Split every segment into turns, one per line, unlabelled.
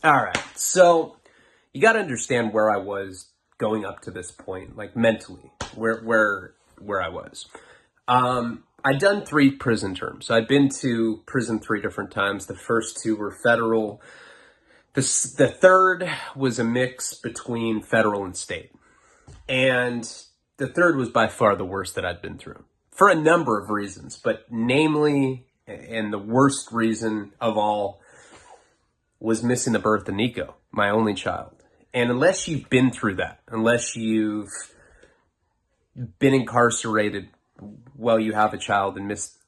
All right. So you got to understand where I was going up to this point, like mentally, where I was. I'd done 3 prison terms. So I'd been to prison 3 different times. The first 2 were federal. The third was a mix between federal and state. And the third was by far the worst that I'd been through for a number of reasons, but namely, and the worst reason of all, was missing the birth of Nico, my only child. And unless you've been through that, unless you've been incarcerated while you have a child and missed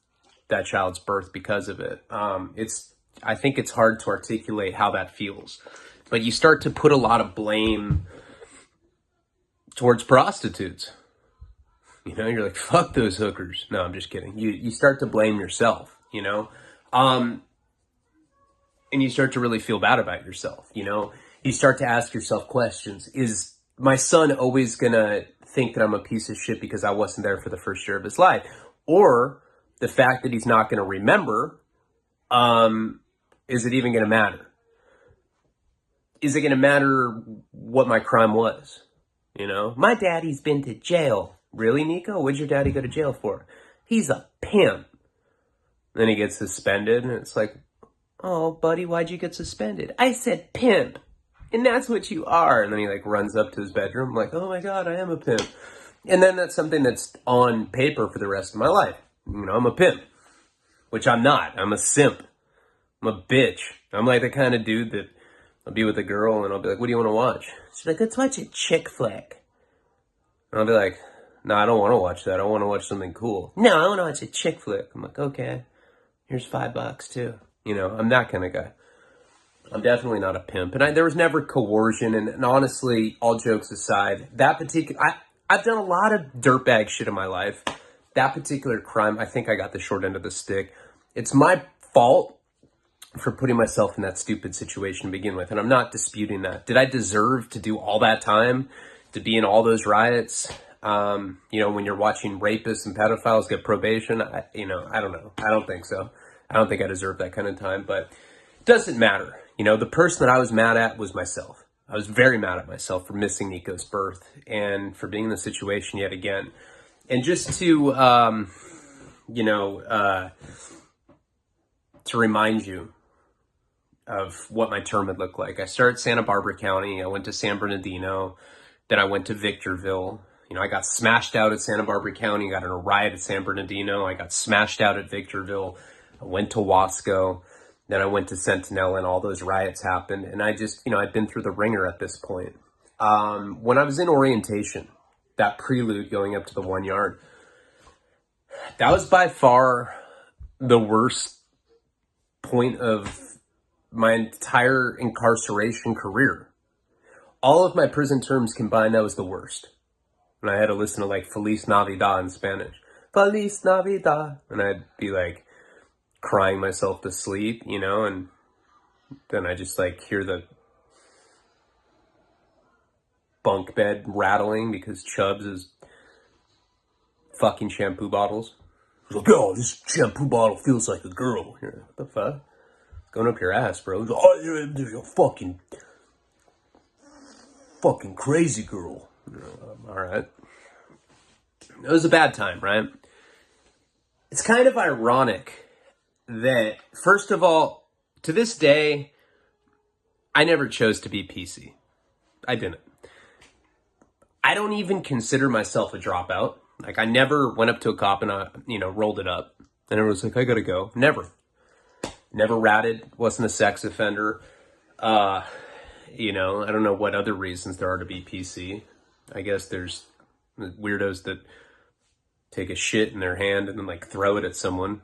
that child's birth because of it, I think it's hard to articulate how that feels. But you start to put a lot of blame towards prostitutes. You know, you're like, fuck those hookers. No, I'm just kidding. You start to blame yourself, you know? And you start to really feel bad about yourself, you know? You start to ask yourself questions. Is my son always gonna think that I'm a piece of shit because I wasn't there for the first year of his life? Or the fact that he's not gonna remember, is it even gonna matter? Is it gonna matter what my crime was? You know? My daddy's been to jail. Really, Nico? What'd your daddy go to jail for? He's a pimp. Then he gets suspended, and it's like, oh, buddy, why'd you get suspended? I said pimp, and that's what you are. And then he like runs up to his bedroom, like, oh my God, I am a pimp. And then that's something that's on paper for the rest of my life. You know, I'm a pimp, which I'm not. I'm a simp. I'm a bitch. I'm like the kind of dude that I'll be with a girl, and I'll be like, what do you want to watch? She's like, let's watch a chick flick. And I'll be like, no, I don't want to watch that. I want to watch something cool. No, I want to watch a chick flick. I'm like, okay, here's $5 too. You know, I'm that kind of guy. I'm definitely not a pimp. And there was never coercion. And honestly, all jokes aside, I've done a lot of dirtbag shit in my life. That particular crime, I think I got the short end of the stick. It's my fault for putting myself in that stupid situation to begin with. And I'm not disputing that. Did I deserve to do all that time, to be in all those riots? You know, when you're watching rapists and pedophiles get probation, I don't know. I don't think so. I don't think I deserve that kind of time, but it doesn't matter. You know, the person that I was mad at was myself. I was very mad at myself for missing Nico's birth and for being in the situation yet again. And just to, to remind you of what my term would look like. I started Santa Barbara County. I went to San Bernardino. Then I went to Victorville. You know, I got smashed out at Santa Barbara County, got in a riot at San Bernardino. I got smashed out at Victorville. I went to Wasco. Then I went to Centinela, and all those riots happened. And I just, I'd been through the ringer at this point. When I was in orientation, that prelude going up to the 1 yard, that was by far the worst point of my entire incarceration career. All of my prison terms combined, that was the worst. And I had to listen to like Feliz Navidad in Spanish. Feliz Navidad. And I'd be like crying myself to sleep, and then I just like hear the bunk bed rattling because Chubbs is fucking shampoo bottles. He's like, oh, this shampoo bottle feels like a girl. What the fuck? It's going up your ass, bro. He's like, oh, you're a fucking crazy girl. All right. It was a bad time, right? It's kind of ironic that, first of all, to this day, I never chose to be PC. I didn't. I don't even consider myself a dropout. Like, I never went up to a cop and, rolled it up. And everyone's like, I gotta go. Never. Never ratted. Wasn't a sex offender. I don't know what other reasons there are to be PC. I guess there's weirdos that take a shit in their hand and then like throw it at someone.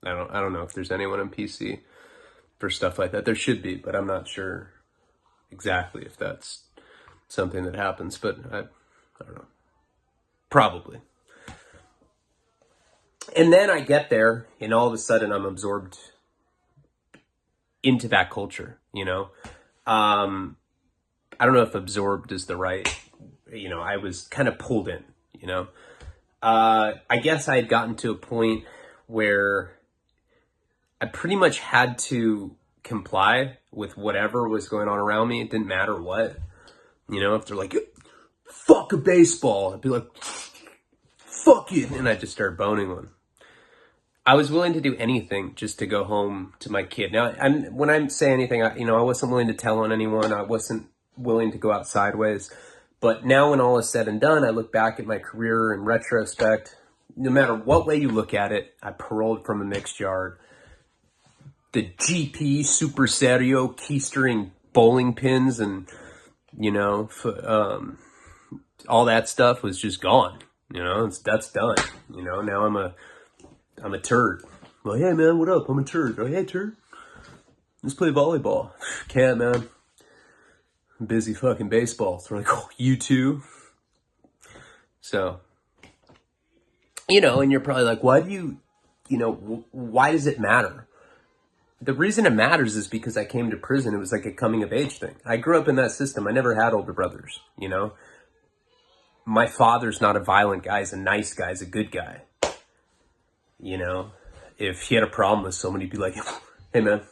I don't know if there's anyone on PC for stuff like that. There should be, but I'm not sure exactly if that's something that happens, but I don't know. Probably. And then I get there and all of a sudden I'm absorbed into that culture, I don't know if absorbed is the right, I was kind of pulled in, I guess I had gotten to a point where I pretty much had to comply with whatever was going on around me. It didn't matter what. You know, if they're like, fuck a baseball, I'd be like, fuck it. And I just start boning one. I was willing to do anything just to go home to my kid. Now, when I say anything, I wasn't willing to tell on anyone. I wasn't willing to go out sideways. But now when all is said and done, I look back at my career in retrospect. No matter what way you look at it, I paroled from a mixed yard. The GP Super Serio keystering bowling pins and, all that stuff was just gone. That's done. Now I'm a turd. Well, hey man, what up? I'm a turd. Oh, hey turd. Let's play volleyball. Can't, man. I'm busy fucking baseball. So we're like, oh, you too? So, and you're probably like, why does it matter? The reason it matters is because I came to prison. It was like a coming of age thing. I grew up in that system. I never had older brothers, My father's not a violent guy. He's a nice guy. He's a good guy. If he had a problem with someone, he'd be like, hey man,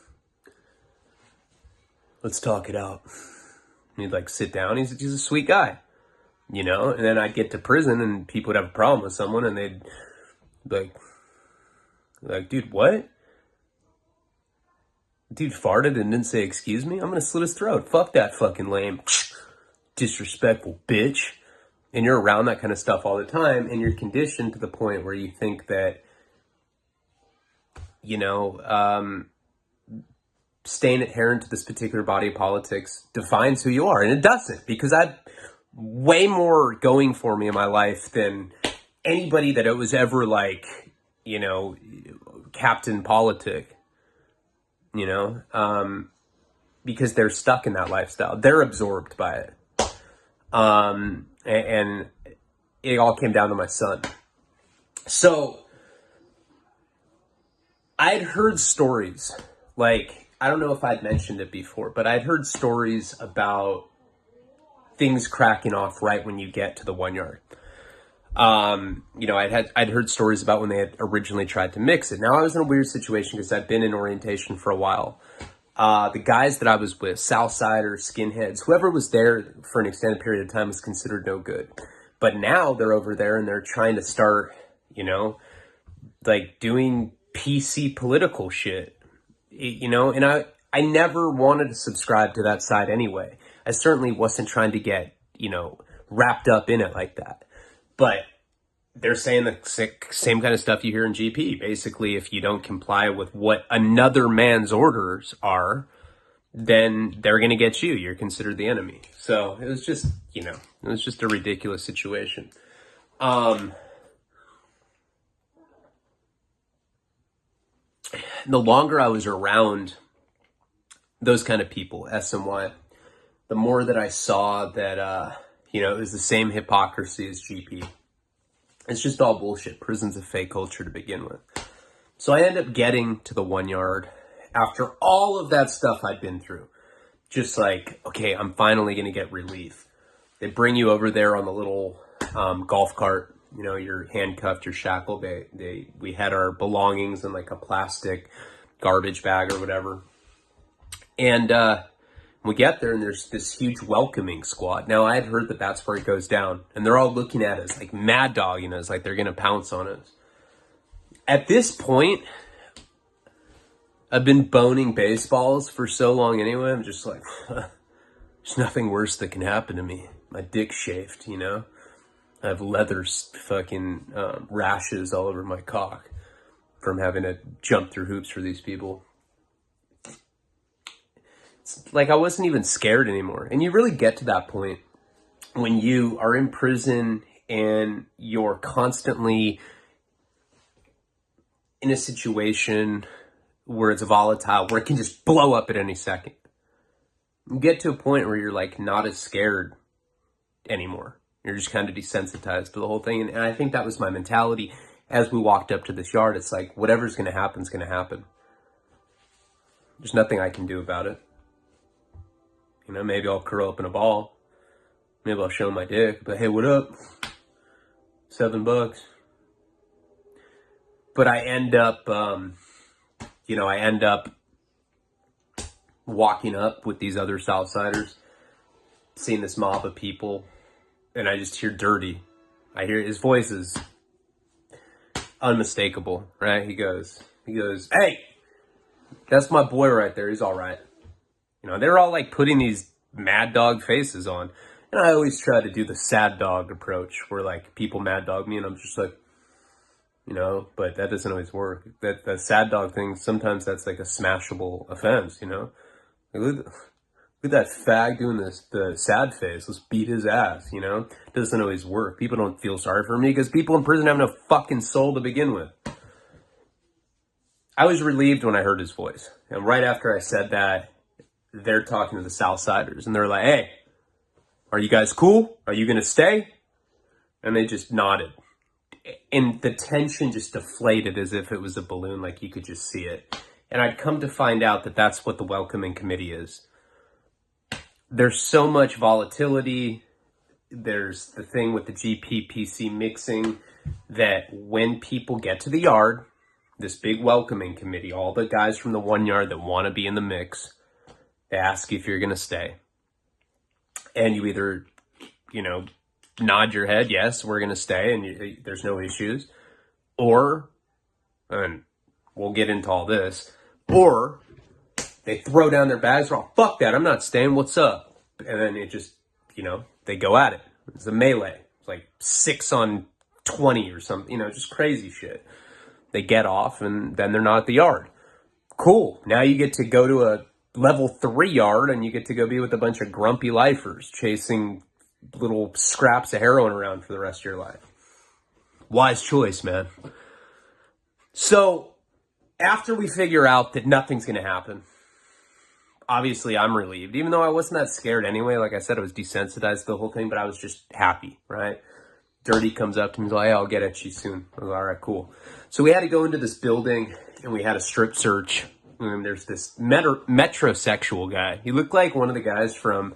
let's talk it out. And he'd like sit down. He's a sweet guy, and then I'd get to prison and people would have a problem with someone and they'd be like, dude, what? Dude farted and didn't say, excuse me? I'm going to slit his throat. Fuck that fucking lame, disrespectful bitch. And you're around that kind of stuff all the time. And you're conditioned to the point where you think that, staying adherent to this particular body of politics defines who you are. And it doesn't, because I've way more going for me in my life than anybody that it was ever like, Captain Politic, because they're stuck in that lifestyle. They're absorbed by it. And it all came down to my son. So I'd heard stories, I don't know if I'd mentioned it before, but I'd heard stories about things cracking off right when you get to the 1 yard. I'd heard stories about when they had originally tried to mix it. Now I was in a weird situation because I've been in orientation for a while. The guys that I was with, Southsiders, skinheads, whoever was there for an extended period of time was considered no good. But now they're over there and they're trying to start, doing PC political shit, and I never wanted to subscribe to that side anyway. I certainly wasn't trying to get, wrapped up in it like that. But they're saying the same kind of stuff you hear in GP. Basically, if you don't comply with what another man's orders are, then they're going to get you. You're considered the enemy. So it was just, it was just a ridiculous situation. The longer I was around those kind of people, S and Y, the more that I saw that, it was the same hypocrisy as GP. It's just all bullshit. Prison's a fake culture to begin with. So I end up getting to the 1 yard after all of that stuff I'd been through. Just like, okay, I'm finally going to get relief. They bring you over there on the little golf cart. You're handcuffed, you're shackled. We had our belongings in like a plastic garbage bag or whatever. And we get there and there's this huge welcoming squad. Now I had heard that that's where it goes down. And they're all looking at us like mad dogging us, like they're going to pounce on us. At this point, I've been boning baseballs for so long anyway. I'm just like, there's nothing worse that can happen to me. My dick's shaved, I have leather fucking rashes all over my cock from having to jump through hoops for these people. It's like I wasn't even scared anymore. And you really get to that point when you are in prison and you're constantly in a situation where it's volatile, where it can just blow up at any second. You get to a point where you're like not as scared anymore. You're just kind of desensitized to the whole thing. And I think that was my mentality as we walked up to this yard. It's like, whatever's going to happen is going to happen. There's nothing I can do about it. Maybe I'll curl up in a ball. Maybe I'll show my dick. But hey, what up? $7. But I end up, walking up with these other Southsiders, seeing this mob of people, and I just hear Dirty. I hear his voice is unmistakable, right? He goes, "Hey, that's my boy right there. He's all right." You know, they're all like putting these mad dog faces on. And I always try to do the sad dog approach where like people mad dog me and I'm just like, you know, but that doesn't always work. That sad dog thing, sometimes that's like a smashable offense, you know? Like, look at that fag doing the sad face. Let's beat his ass, you know? It doesn't always work. People don't feel sorry for me because people in prison have no fucking soul to begin with. I was relieved when I heard his voice. And right after I said that, they're talking to the Southsiders and they're like, "Hey, are you guys cool? Are you going to stay?" And they just nodded. And the tension just deflated as if it was a balloon, like you could just see it. And I'd come to find out that that's what the welcoming committee is. There's so much volatility. There's the thing with the GPPC mixing that when people get to the yard, this big welcoming committee, all the guys from the 1 yard that want to be in the mix, they ask you if you're going to stay. And you either, you know, nod your head, yes, we're going to stay, and there's no issues. Or, and we'll get into all this, or they throw down their bags, they're all, "Fuck that, I'm not staying, what's up?" And then it just, you know, they go at it. It's a melee. It's like 6 on 20 or something, you know, just crazy shit. They get off, and then they're not at the yard. Cool. Now you get to go to a level 3 yard, and you get to go be with a bunch of grumpy lifers chasing little scraps of heroin around for the rest of your life. Wise choice, man. So after we figure out that nothing's going to happen, obviously I'm relieved, even though I wasn't that scared anyway. Like I said, I was desensitized to the whole thing, but I was just happy, right? Dirty comes up to me, he's like, "Hey, I'll get at you soon." I was like, "All right, cool." So we had to go into this building and we had a strip search. And there's this metrosexual guy. He looked like one of the guys from,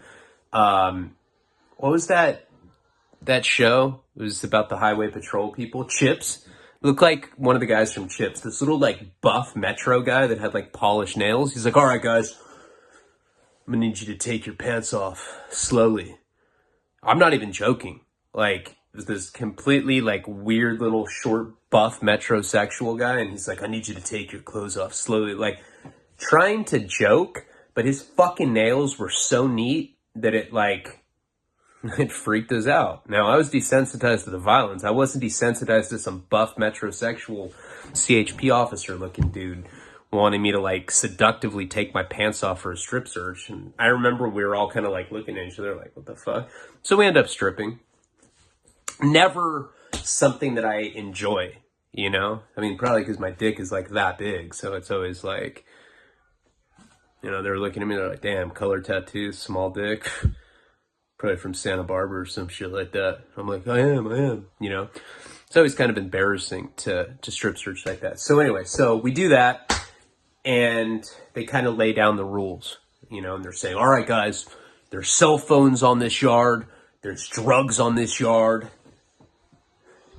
what was that show? It was about the highway patrol people. Chips. Looked like one of the guys from Chips. This little like buff metro guy that had like polished nails. He's like, "All right, guys, I'm gonna need you to take your pants off slowly." I'm not even joking. Like, this completely like weird little short buff metrosexual guy, and he's like, "I need you to take your clothes off slowly." Like, trying to joke, but his fucking nails were so neat that it like it freaked us out. Now, I was desensitized to the violence. I wasn't desensitized to some buff metrosexual CHP officer looking dude wanting me to like seductively take my pants off for a strip search. And I remember we were all kind of like looking at each other like, what the fuck? So we end up stripping. Never something that I enjoy, you know? I mean, probably because my dick is like that big. So it's always like, you know, they're looking at me, they're like, "Damn, color tattoos, small dick." Probably from Santa Barbara or some shit like that. I'm like, I am, you know? It's always kind of embarrassing to strip search like that. So anyway, so we do that, and they kind of lay down the rules, you know, and they're saying, "All right, guys, there's cell phones on this yard. There's drugs on this yard."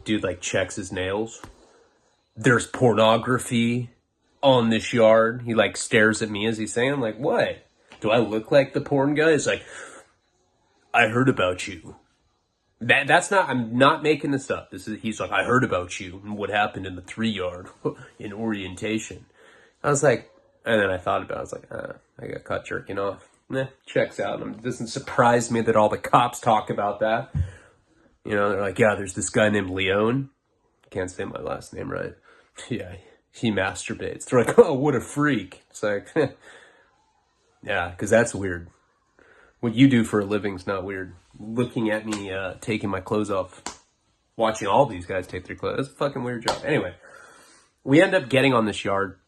Dude, like, checks his nails. "There's pornography on this yard." He, like, stares at me as he's saying, I'm like, "What? Do I look like the porn guy?" He's like, "I heard about you." That's not, I'm not making this up. He's like, "I heard about you and what happened in the 3 yard in orientation." I was like, and then I thought about it. I was like, I got caught jerking off. Checks out. It doesn't surprise me that all the cops talk about that. You know, they're like, "Yeah, there's this guy named Leone." Can't say my last name right. "Yeah, he masturbates." They're like, "Oh, what a freak." It's like, yeah, because that's weird. What you do for a living's not weird. Looking at me taking my clothes off, watching all these guys take their clothes, that's a fucking weird job. Anyway, we end up getting on this yard.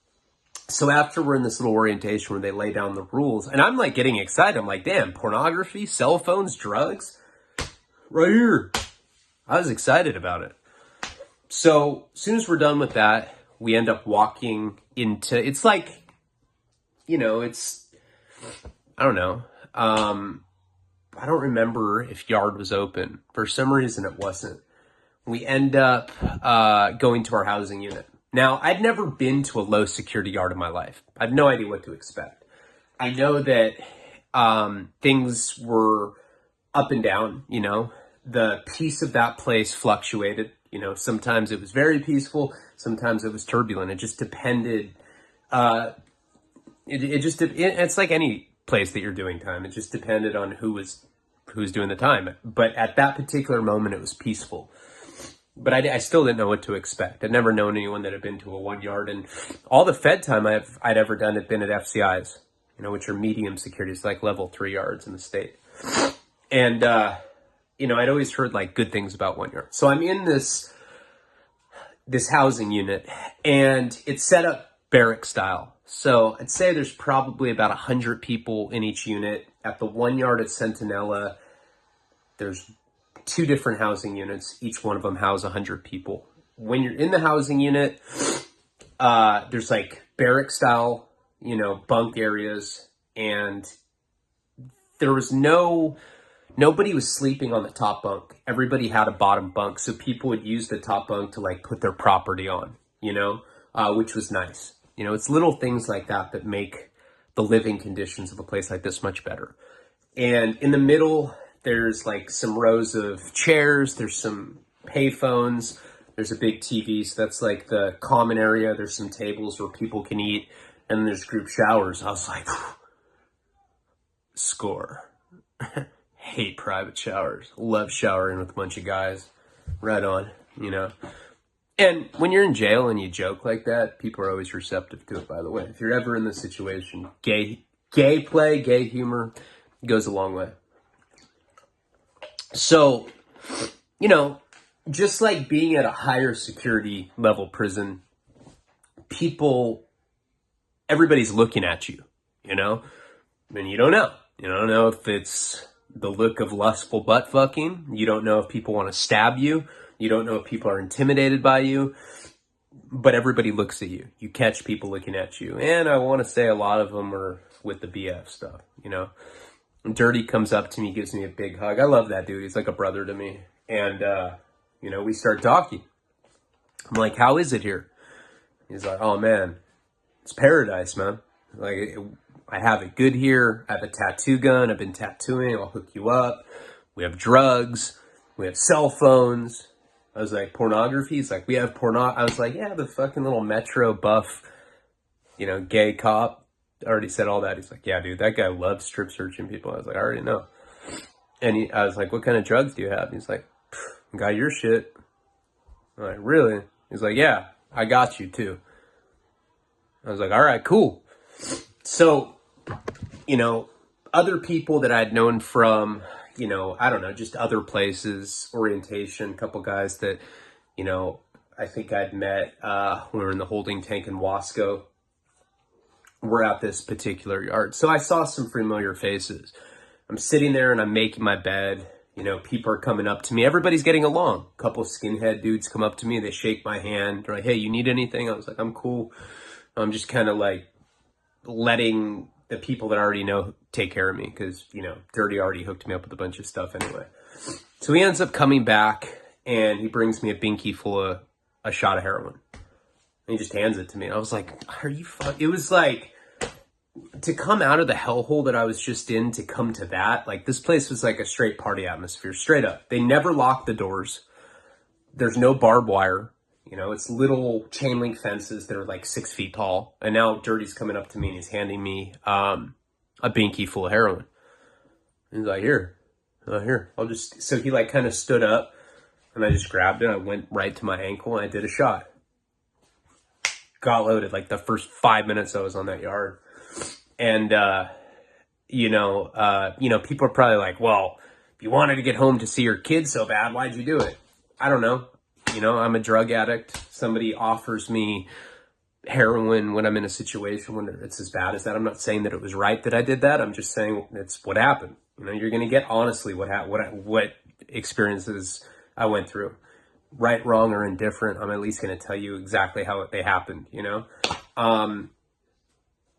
So after we're in this little orientation where they lay down the rules, and I'm like getting excited. I'm like, damn, pornography, cell phones, drugs, right here. I was excited about it. So as soon as we're done with that, we end up walking into, it's like, you know, it's, I don't know. I don't remember if yard was open. For some reason it wasn't. We end up going to our housing unit. Now, I'd never been to a low security yard in my life. I had no idea what to expect. I know that things were up and down, you know. The peace of that place fluctuated. You know, sometimes it was very peaceful, sometimes it was turbulent. It just depended. It's like any place that you're doing time. It just depended on who's doing the time. But at that particular moment, it was peaceful. But I still didn't know what to expect. I'd never known anyone that had been to a 1 yard, and all the Fed time I'd ever done had been at FCIs, you know, which are medium security. It's like level 3 yards in the state. And you know, I'd always heard like good things about 1 yard. So I'm in this housing unit, and it's set up barrack style. So I'd say there's probably about 100 people in each unit. At the 1 yard at Centinela, there's 2 different housing units. Each one of them house 100 people. When you're in the housing unit, there's like barrack style, you know, bunk areas, and there was nobody was sleeping on the top bunk. Everybody had a bottom bunk, so people would use the top bunk to like put their property on, you know, which was nice. You know, it's little things like that that make the living conditions of a place like this much better. And in the middle, there's like some rows of chairs. There's some payphones. There's a big TV. So that's like the common area. There's some tables where people can eat. And there's group showers. I was like, score. Hate private showers. Love showering with a bunch of guys. Right on, you know. And when you're in jail and you joke like that, people are always receptive to it, by the way. If you're ever in this situation, gay play, gay humor goes a long way. So, you know, just like being at a higher security level prison, everybody's looking at you, you know? And you don't know. You don't know if it's the look of lustful butt fucking. You don't know if people want to stab you. You don't know if people are intimidated by you. But everybody looks at you. You catch people looking at you. And I want to say a lot of them are with the BF stuff, you know? Dirty comes up to me, gives me a big hug. I love that dude. He's like a brother to me. And, you know, we start talking. I'm like, how is it here? He's like, oh, man, it's paradise, man. Like, I have it good here. I have a tattoo gun. I've been tattooing. I'll hook you up. We have drugs. We have cell phones. I was like, pornography? He's like, we have I was like, yeah, the fucking little Metro buff, you know, gay cop. I already said all that. He's like, yeah, dude, that guy loves strip searching people. I was like, I already know. And I was like, what kind of drugs do you have? He's like, got your shit. I'm like, really? He's like, yeah, I got you too. I was like, all right, cool. So, you know, other people that I'd known from, you know, I don't know, just other places, orientation, a couple guys that, you know, I think I'd met when we were in the holding tank in Wasco. We're at this particular yard. So I saw some familiar faces. I'm sitting there and I'm making my bed. You know, people are coming up to me. Everybody's getting along. A couple skinhead dudes come up to me. They shake my hand. They're like, hey, you need anything? I was like, I'm cool. I'm just kind of like letting the people that I already know take care of me because, you know, Dirty already hooked me up with a bunch of stuff anyway. So he ends up coming back and he brings me a binky full of a shot of heroin. And he just hands it to me. I was like, are you It was like, to come out of the hellhole that I was just in, to come to that, like this place was like a straight party atmosphere, straight up. They never lock the doors. There's no barbed wire. You know, it's little chain link fences that are like 6 feet tall. And now Dirty's coming up to me and he's handing me a binky full of heroin. He's like, here, I'll just, so he like kind of stood up and I just grabbed it. I went right to my ankle and I did a shot. Got loaded like the first 5 minutes I was on that yard. And, you know, people are probably like, well, if you wanted to get home to see your kids so bad, why'd you do it? I don't know. You know, I'm a drug addict. Somebody offers me heroin when I'm in a situation when it's as bad as that. I'm not saying that it was right that I did that. I'm just saying it's what happened. You know, you're going to get honestly what experiences I went through. Right, wrong, or indifferent, I'm at least going to tell you exactly how they happened, you know?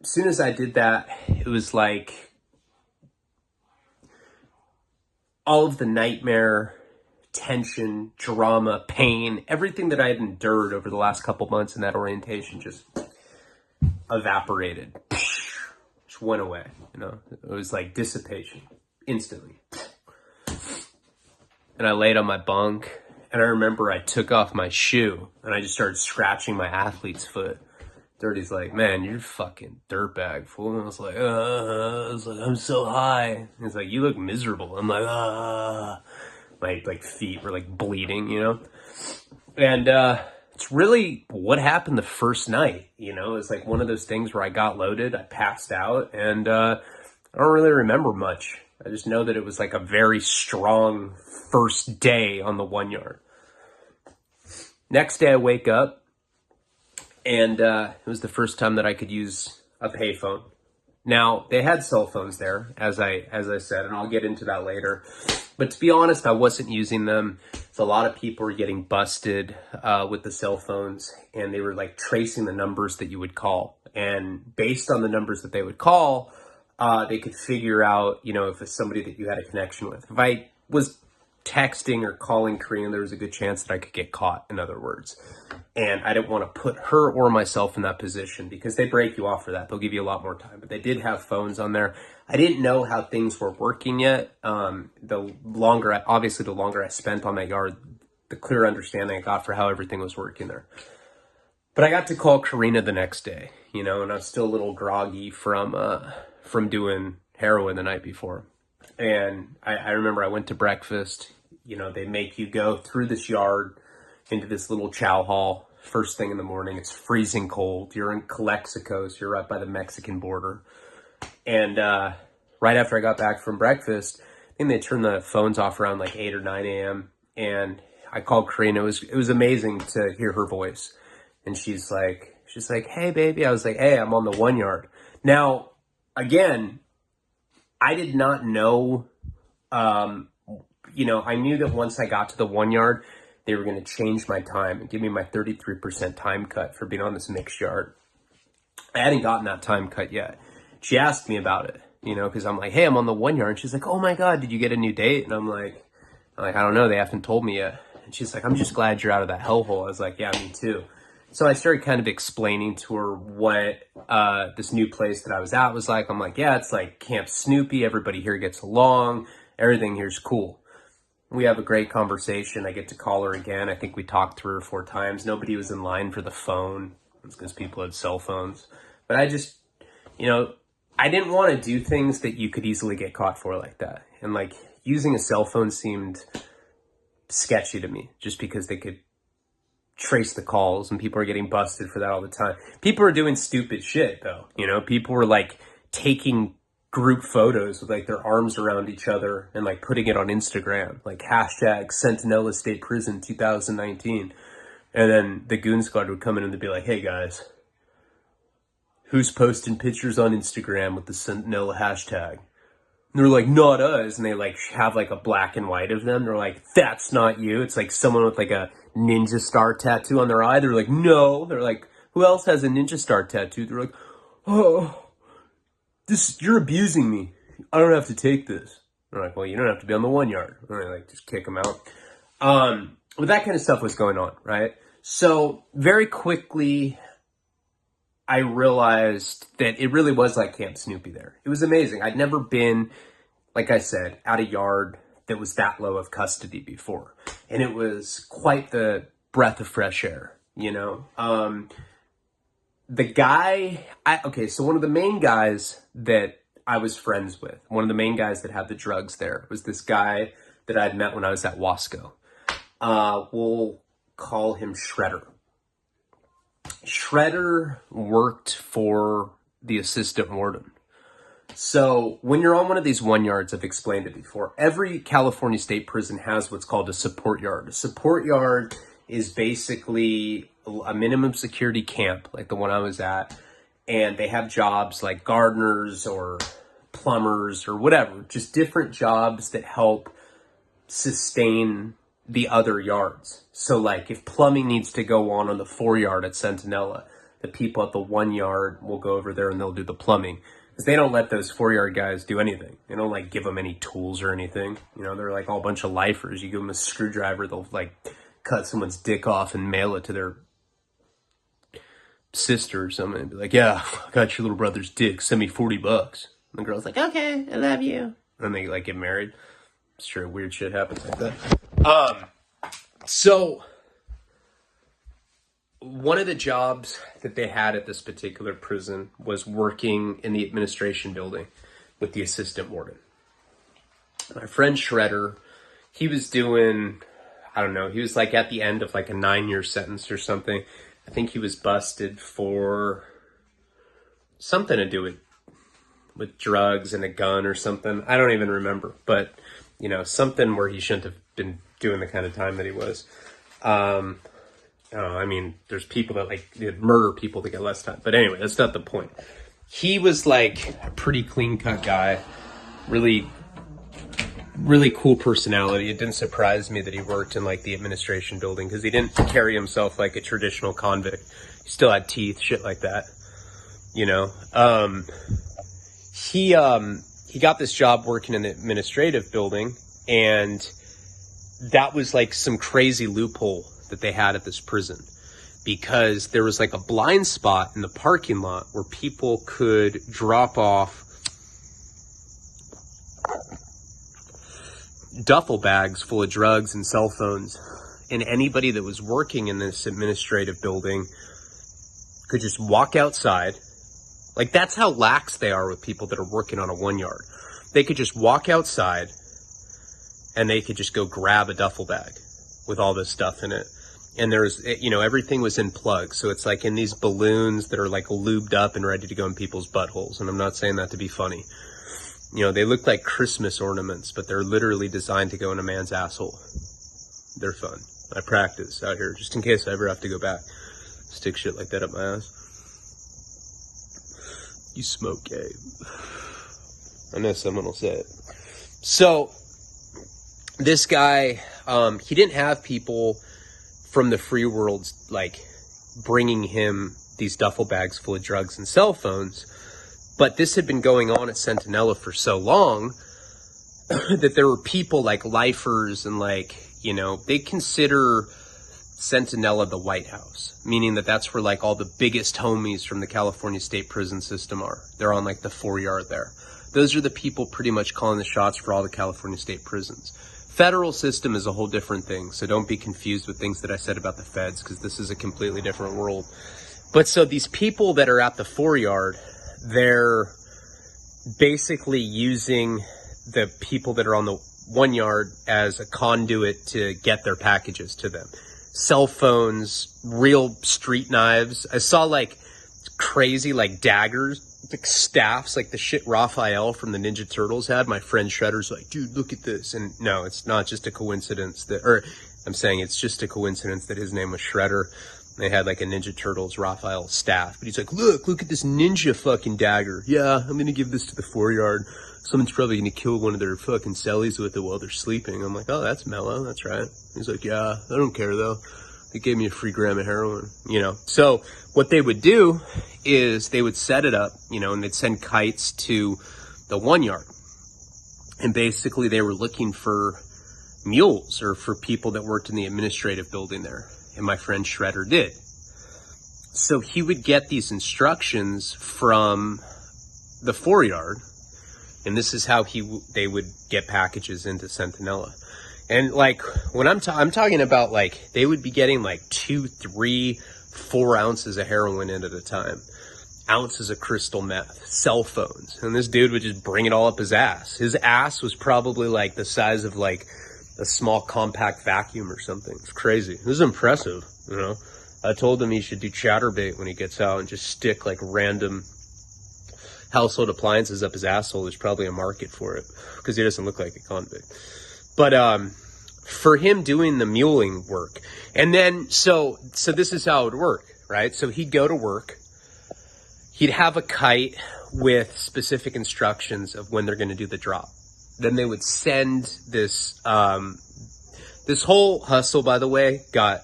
As soon as I did that, it was like all of the nightmare, tension, drama, pain, everything that I had endured over the last couple months in that orientation just evaporated. Just just went away, you know? It was like dissipation, instantly. And I laid on my bunk, and I remember I took off my shoe, and I just started scratching my athlete's foot. Dirty's like, man, you're fucking dirtbag, fool. And I was like, I'm so high. He's like, you look miserable. I'm like, my like feet were like bleeding, you know? And it's really what happened the first night, you know? It's like one of those things where I got loaded, I passed out, and I don't really remember much. I just know that it was like a very strong first day on the 1 yard. Next day I wake up, and it was the first time that I could use a payphone. Now, they had cell phones there, as I said, and I'll get into that later. But to be honest, I wasn't using them. So a lot of people were getting busted with the cell phones, and they were like tracing the numbers that you would call. And based on the numbers that they would call, they could figure out, you know, if it's somebody that you had a connection with. If I was texting or calling Korean, there was a good chance that I could get caught, in other words. And I didn't want to put her or myself in that position because they break you off for that. They'll give you a lot more time. But they did have phones on there. I didn't know how things were working yet. The longer I spent on that yard, the clearer understanding I got for how everything was working there. But I got to call Karina the next day, you know, and I was still a little groggy from doing heroin the night before. And I remember I went to breakfast. You know, they make you go through this yard into this little chow hall first thing in the morning. It's freezing cold. You're in Calexico, so you're right by the Mexican border. And right after I got back from breakfast, I think they turned the phones off around like 8 or 9 a.m. And I called Karina. It was amazing to hear her voice. And she's like, hey, baby. I was like, hey, I'm on the 1 yard. Now, again, I did not know, you know, I knew that once I got to the 1 yard, they were going to change my time and give me my 33% time cut for being on this mixed yard. I hadn't gotten that time cut yet. She asked me about it, you know, because I'm like, hey, I'm on the 1 yard. And she's like, oh my God, did you get a new date? And I'm like, I don't know. They haven't told me yet. And she's like, I'm just glad you're out of that hellhole. I was like, yeah, me too. So I started kind of explaining to her what this new place that I was at was like. I'm like, yeah, it's like Camp Snoopy. Everybody here gets along. Everything here's cool. We have a great conversation. I get to call her again. I think we talked 3 or 4 times. Nobody was in line for the phone. It's because people had cell phones. But I just, you know, I didn't want to do things that you could easily get caught for like that. And like using a cell phone seemed sketchy to me just because they could trace the calls and people are getting busted for that all the time. People are doing stupid shit though. You know, people were like taking group photos with like their arms around each other and like putting it on Instagram, like hashtag Centinela State Prison 2019. And then the goon squad would come in and they'd be like, hey guys, who's posting pictures on Instagram with the Centinela hashtag? And they're like, not us. And they like have like a black and white of them. They're like, that's not you. It's like someone with like a ninja star tattoo on their eye. They're like, no. They're like, who else has a ninja star tattoo? They're like, oh, you're abusing me. I don't have to take this. They're like, well, you don't have to be on the 1 yard. And they like just kick them out. But that kind of stuff was going on, right? So very quickly, I realized that it really was like Camp Snoopy there. It was amazing. I'd never been, like I said, at a yard that was that low of custody before. And it was quite the breath of fresh air, you know? So one of the main guys that I was friends with, one of the main guys that had the drugs there was this guy that I'd met when I was at Wasco. We'll call him Shredder. Shredder worked for the assistant warden. So when you're on one of these 1 yards, I've explained it before, every California state prison has what's called a support yard. A support yard is basically a minimum security camp, like the one I was at, and they have jobs like gardeners or plumbers or whatever, just different jobs that help sustain the other yards. So like if plumbing needs to go on the 4 yard at Centinela, the people at the 1 yard will go over there and they'll do the plumbing. Because they don't let those 4 yard guys do anything. They don't like give them any tools or anything. You know, they're like all a bunch of lifers. You give them a screwdriver, they'll like cut someone's dick off and mail it to their sister or something and be like, yeah, I got your little brother's dick, send me $40. And the girl's like, okay, I love you. And they like get married. Sure, weird shit happens like that. So one of the jobs that they had at this particular prison was working in the administration building with the assistant warden. My friend Shredder, he was doing, I don't know, he was like at the end of like a 9-year sentence or something. I think he was busted for something to do with drugs and a gun or something. I don't even remember, but you know, something where he shouldn't have been doing the kind of time that he was. I mean, there's people that like murder people to get less time. But anyway, that's not the point. He was like a pretty clean-cut guy, really cool personality. It didn't surprise me that he worked in like the administration building because he didn't carry himself like a traditional convict. He still had teeth, shit like that, you know. He got this job working in the administrative building, and that was like some crazy loophole that they had at this prison, because there was like a blind spot in the parking lot where people could drop off duffel bags full of drugs and cell phones, and anybody that was working in this administrative building could just walk outside. Like, that's how lax they are with people that are working on a 1 yard. They could just walk outside and they could just go grab a duffel bag with all this stuff in it. And there's, you know, everything was in plugs. So it's like in these balloons that are like lubed up and ready to go in people's buttholes. And I'm not saying that to be funny. You know, they look like Christmas ornaments, but they're literally designed to go in a man's asshole. They're fun. I practice out here just in case I ever have to go back. Stick shit like that up my ass. You smoke gay. I know someone will say it. So this guy, he didn't have people from the free world like bringing him these duffel bags full of drugs and cell phones, but this had been going on at Centinela for so long that there were people like lifers and like, you know, they consider Centinela the White House, meaning that that's where like all the biggest homies from the California state prison system are. They're on like the 4 yard there. Those are the people pretty much calling the shots for all the California state prisons. Federal system is a whole different thing, so don't be confused with things that I said about the feds, because this is a completely different world. But so these people that are at the 4 yard, they're basically using the people that are on the 1 yard as a conduit to get their packages to them. Cell phones, real street knives. I saw like crazy like daggers, like staffs, like the shit Raphael from the Ninja Turtles had. My friend Shredder's like, dude, look at this. And no, it's not just a coincidence that, or I'm saying it's just a coincidence that his name was Shredder. They had like a Ninja Turtles Raphael staff. But he's like, look at this ninja fucking dagger. Yeah, I'm going to give this to the 4 yard. Someone's probably going to kill one of their fucking cellies with it while they're sleeping. I'm like, oh, that's mellow. That's right. He's like, yeah, I don't care though. They gave me a free gram of heroin, you know. So what they would do is they would set it up, you know, and they'd send kites to the 1 yard. And basically they were looking for mules or for people that worked in the administrative building there. And my friend Shredder did. So he would get these instructions from the 4 yard. And this is how they would get packages into Centinela. And like when I'm talking about like they would be getting like 2, 3, 4 ounces of heroin in at a time, ounces of crystal meth, cell phones, and this dude would just bring it all up his ass. His ass was probably like the size of like a small compact vacuum or something. It's crazy. It was impressive, you know. I told him he should do chatterbait when he gets out and just stick like random household appliances up his asshole. There's probably a market for it because he doesn't look like a convict. But for him doing the muling work, and then so this is how it would work, right? So he'd go to work, he'd have a kite with specific instructions of when they're going to do the drop. Then they would send this. This whole hustle, by the way, got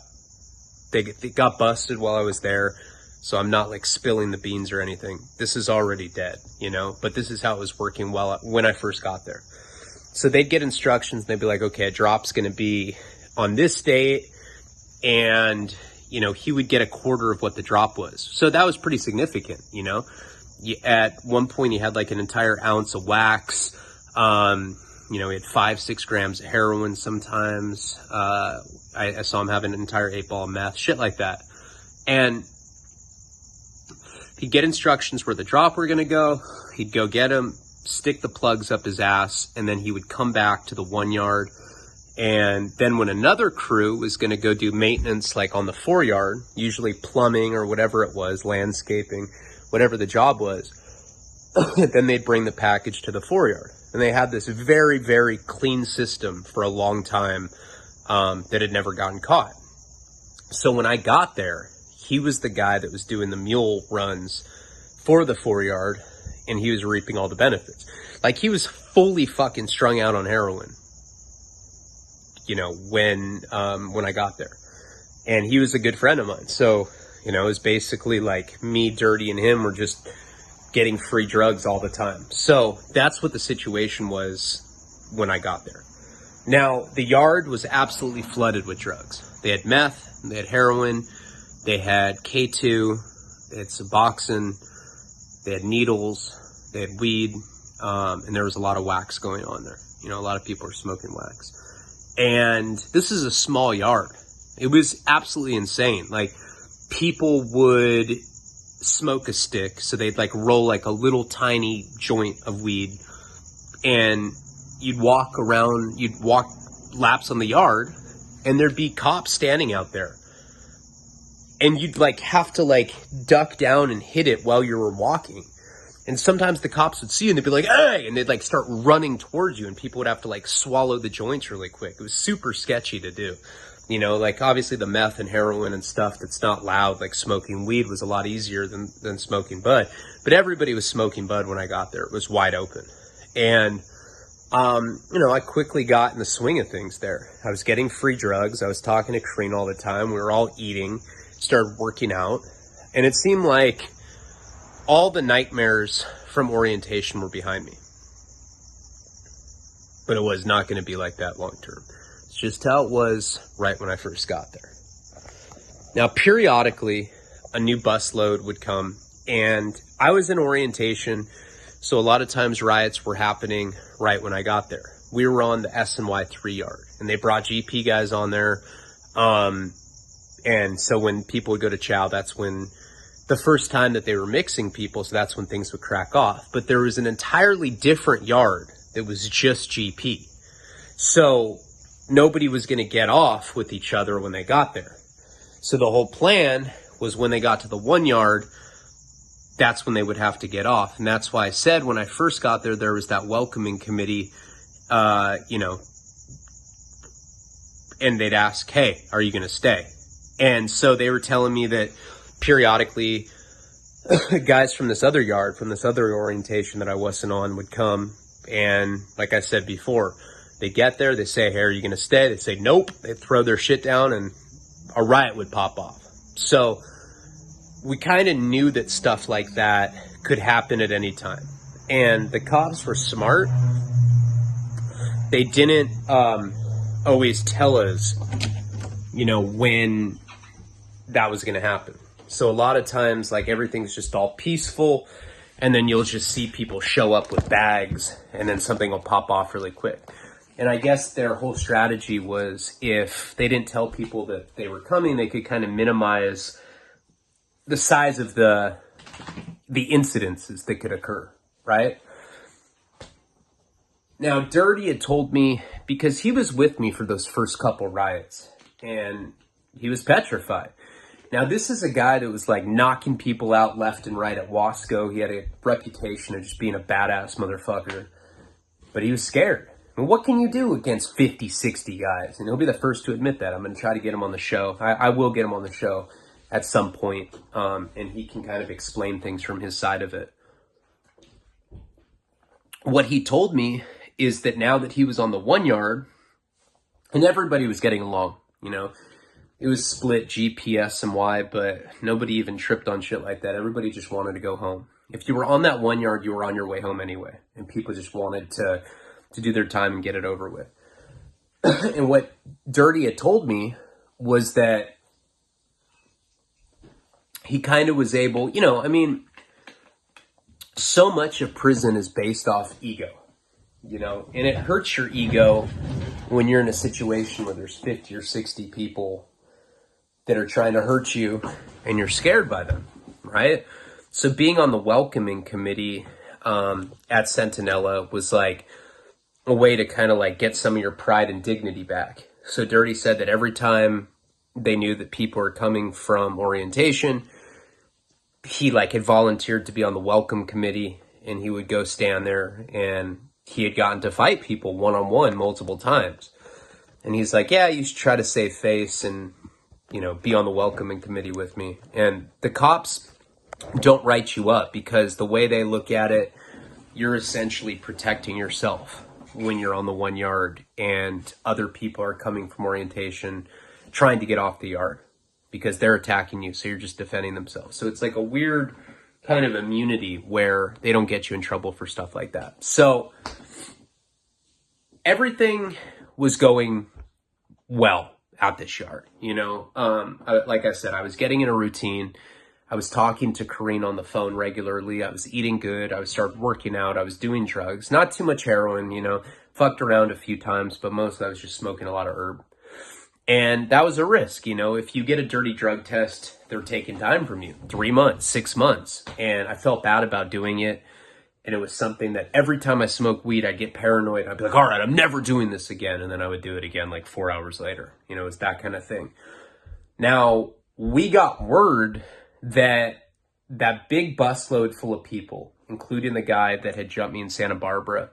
busted while I was there. So I'm not like spilling the beans or anything. This is already dead, you know. But this is how it was working when I first got there. So they'd get instructions and they'd be like, okay, a drop's going to be on this date. And, you know, he would get a quarter of what the drop was. So that was pretty significant, you know. At one point, he had like an entire ounce of wax. You know, he had 5-6 grams of heroin sometimes. I saw him have an entire 8-ball of meth, shit like that. And he'd get instructions where the drop were going to go. He'd go get him, stick the plugs up his ass, and then he would come back to the 1 yard. And then when another crew was going to go do maintenance, like on the 4 yard, usually plumbing or whatever it was, landscaping, whatever the job was, then they'd bring the package to the 4 yard. And they had this very, very clean system for a long time that had never gotten caught. So when I got there, he was the guy that was doing the mule runs for the 4 yard, and he was reaping all the benefits. Like, he was fully fucking strung out on heroin, you know, when I got there. And he was a good friend of mine. So, you know, it was basically like me, Dirty, and him were just getting free drugs all the time. So that's what the situation was when I got there. Now, the yard was absolutely flooded with drugs. They had meth, they had heroin, they had K2, they had Suboxone, they had needles, they had weed, and there was a lot of wax going on there. You know, a lot of people were smoking wax. And this is a small yard. It was absolutely insane. Like, people would smoke a stick, so they'd like roll like a little tiny joint of weed, and you'd walk laps on the yard, and there'd be cops standing out there, and you'd like have to like duck down and hit it while you were walking. And sometimes the cops would see you and they'd be like, hey, and they'd like start running towards you, and people would have to like swallow the joints really quick. It was super sketchy to do. You know, like obviously the meth and heroin and stuff that's not loud, like smoking weed, was a lot easier than smoking bud. But everybody was smoking bud when I got there. It was wide open. And, you know, I quickly got in the swing of things there. I was getting free drugs. I was talking to Kareen all the time. We were all eating, started working out. And it seemed like all the nightmares from orientation were behind me. But it was not going to be like that long term. It's just how it was right when I first got there. Now, periodically, a new busload would come, and I was in orientation, so a lot of times riots were happening right when I got there. We were on the SNY 3 yard, and they brought GP guys on there. And so when people would go to chow, that's when the first time that they were mixing people, so that's when things would crack off. But there was an entirely different yard that was just GP. So nobody was going to get off with each other when they got there. So the whole plan was when they got to the 1 yard, that's when they would have to get off. And that's why I said when I first got there, there was that welcoming committee, you know, and they'd ask, hey, are you going to stay? And so they were telling me that periodically guys from this other yard, from this other orientation that I wasn't on, would come. And like I said before, they get there, they say, hey, are you going to stay? They say, nope. They throw their shit down and a riot would pop off. So we kind of knew that stuff like that could happen at any time. And the cops were smart. They didn't always tell us, you know, when that was going to happen. So a lot of times, like, everything's just all peaceful, and then you'll just see people show up with bags, and then something will pop off really quick. And I guess their whole strategy was, if they didn't tell people that they were coming, they could kind of minimize the size of the incidences that could occur, right? Now, Dirty had told me, because he was with me for those first couple riots, and he was petrified. Now, this is a guy that was like knocking people out left and right at Wasco. He had a reputation of just being a badass motherfucker, but he was scared. I mean, what can you do against 50, 60 guys? And he'll be the first to admit that. I'm going to try to get him on the show. I will get him on the show at some point, and he can kind of explain things from his side of it. What he told me is that now that he was on the 1 yard, and everybody was getting along, you know, it was split GPS and Y, but nobody even tripped on shit like that. Everybody just wanted to go home. If you were on that 1 yard, you were on your way home anyway, and people just wanted to do their time and get it over with. And what Dirty had told me was that he kind of was able, you know, I mean, so much of prison is based off ego, you know, and it hurts your ego when you're in a situation where there's 50 or 60 people that are trying to hurt you and you're scared by them, right? So being on the welcoming committee at Centinela was like a way to kind of like get some of your pride and dignity back. So Dirty said that every time they knew that people were coming from orientation, he like had volunteered to be on the welcome committee, and he would go stand there, and he had gotten to fight people one-on-one multiple times. And he's like, yeah, you should try to save face and, you know, be on the welcoming committee with me. And the cops don't write you up because the way they look at it, you're essentially protecting yourself when you're on the 1 yard and other people are coming from orientation trying to get off the yard because they're attacking you. So you're just defending themselves. So it's like a weird kind of immunity where they don't get you in trouble for stuff like that. So everything was going well out this yard, you know. Like I said, I was getting in a routine. I was talking to Corrine on the phone regularly. I was eating good. I started working out. I was doing drugs. Not too much heroin, you know. Fucked around a few times, but mostly I was just smoking a lot of herb. And that was a risk, you know. If you get a dirty drug test, they're taking time from you. 3 months, 6 months. And I felt bad about doing it. And it was something that every time I smoked weed, I'd get paranoid. I'd be like, all right, I'm never doing this again. And then I would do it again like 4 hours later. You know, it was that kind of thing. Now, we got word that that big busload full of people, including the guy that had jumped me in Santa Barbara,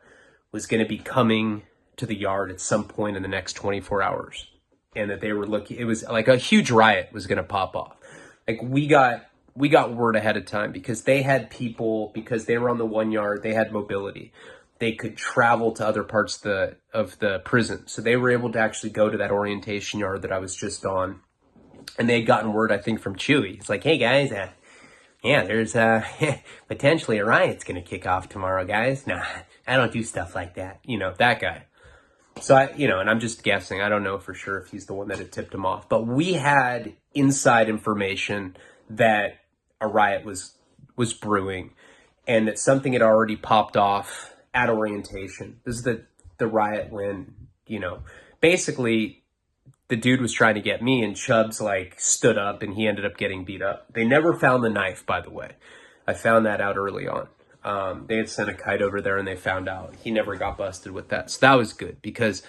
was going to be coming to the yard at some point in the next 24 hours. And that they were looking, it was like a huge riot was going to pop off. Like we got word ahead of time because they had people, because they were on the 1 yard, they had mobility. They could travel to other parts of the prison. So they were able to actually go to that orientation yard that I was just on. And they had gotten word, I think, from Chewy. It's like, hey, guys, yeah, there's potentially a riot's going to kick off tomorrow, guys. Nah, I don't do stuff like that. You know, that guy. So, and I'm just guessing. I don't know for sure if he's the one that had tipped him off. But we had inside information that a riot was brewing and that something had already popped off at orientation. This is the riot when, basically the dude was trying to get me and Chubbs like stood up and he ended up getting beat up. They never found the knife, by the way. I found that out early on. They had sent a kite over there and they found out. He never got busted with that. So that was good because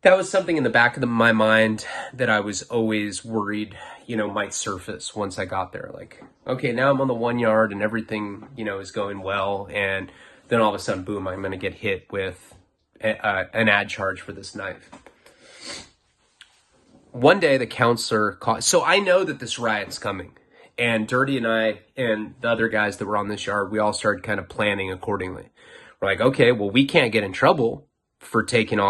that was something in the back of my mind that I was always worried, might surface once I got there. Like, okay, now I'm on the 1 yard and everything, is going well. And then all of a sudden, boom, I'm going to get hit with an ad charge for this knife. One day the counselor called. So I know that this riot's coming. And Dirty and I and the other guys that were on this yard, we all started kind of planning accordingly. We're like, okay, well, we can't get in trouble for taking off